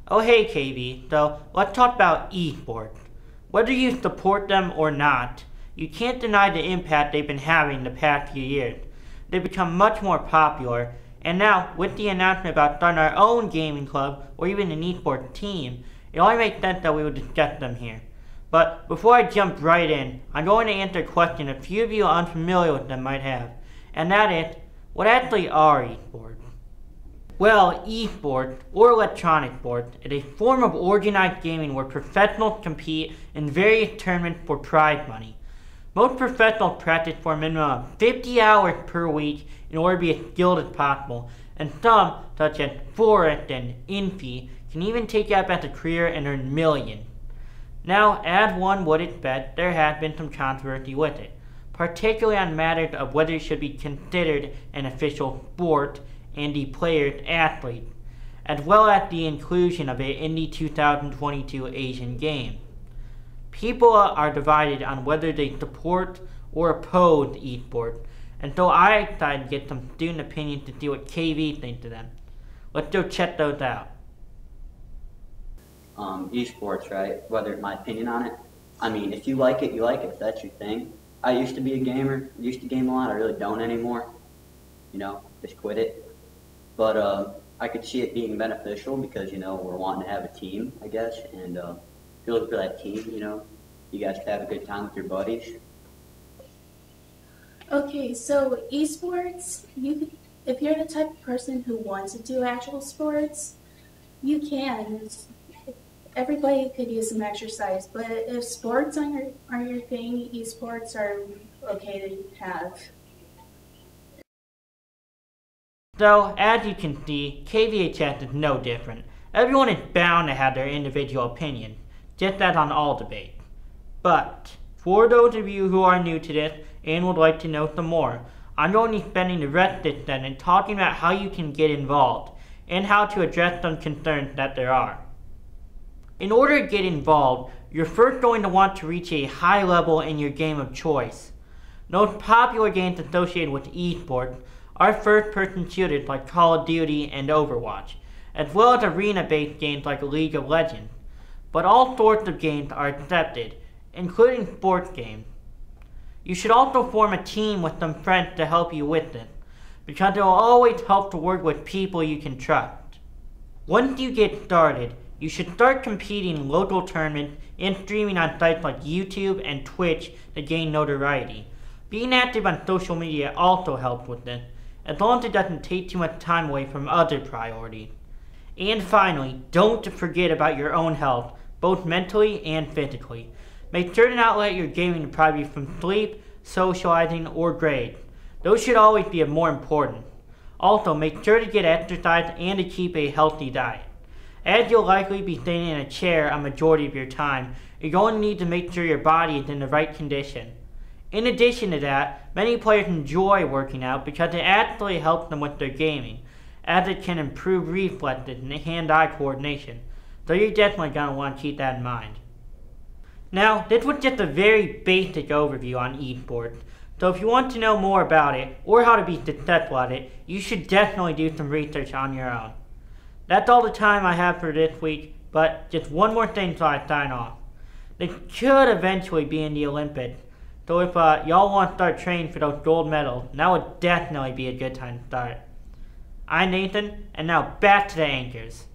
Oh hey KB, so let's talk about esports. Whether you support them or not, you can't deny the impact they've been having the past few years. They've become much more popular, and now with the announcement about starting our own gaming club or even an esports team, it only makes sense that we would discuss them here. But before I jump right in, I'm going to answer a question a few of you unfamiliar with them might have, and that is, what actually are esports? Well, esports, or electronic sports, is a form of organized gaming where professionals compete in various tournaments for prize money. Most professionals practice for a minimum of 50 hours per week in order to be as skilled as possible, and some, such as Forrest and Infi, can even take up as a career and earn millions. Now, as one would expect, there has been some controversy with it, particularly on matters of whether it should be considered an official sport and the player's athlete, as well as the inclusion of it in the 2022 Asian Games. People are divided on whether they support or oppose esports, and so I decided to get some student opinions to see what KV thinks of them. Let's go check those out. Esports, right? Whether my opinion on it, I mean, if you like it, you like it. If that's your thing. I used to be a gamer, used to game a lot. I really don't anymore. Just quit it. But I could see it being beneficial because, we're wanting to have a team, I guess. And if you're looking for that team, you guys could have a good time with your buddies. Okay, so esports, if you're the type of person who wants to do actual sports, you can. Everybody could use some exercise, but if sports are your thing, esports are okay to have. So, as you can see, KVHS is no different. Everyone is bound to have their individual opinions, just as on all debates. But, for those of you who are new to this and would like to know some more, I'm going to be spending the rest of this session talking about how you can get involved, and how to address some concerns that there are. In order to get involved, you're first going to want to reach a high level in your game of choice. Most popular games associated with esports are first-person shooters like Call of Duty and Overwatch, as well as arena-based games like League of Legends. But all sorts of games are accepted, including sports games. You should also form a team with some friends to help you with this, because it will always help to work with people you can trust. Once you get started, you should start competing in local tournaments and streaming on sites like YouTube and Twitch to gain notoriety. Being active on social media also helps with this, as long as it doesn't take too much time away from other priorities. And finally, don't forget about your own health, both mentally and physically. Make sure to not let your gaming deprive you from sleep, socializing, or grades. Those should always be more important. Also, make sure to get exercise and to keep a healthy diet. As you'll likely be sitting in a chair a majority of your time, you're going to need to make sure your body is in the right condition. In addition to that, many players enjoy working out because it actually helps them with their gaming, as it can improve reflexes and hand-eye coordination, so you're definitely going to want to keep that in mind. Now, this was just a very basic overview on esports, so if you want to know more about it, or how to be successful at it, you should definitely do some research on your own. That's all the time I have for this week, but just one more thing before I sign off. They could eventually be in the Olympics, so if y'all want to start training for those gold medals, that would definitely be a good time to start. I'm Nathan, and now back to the anchors.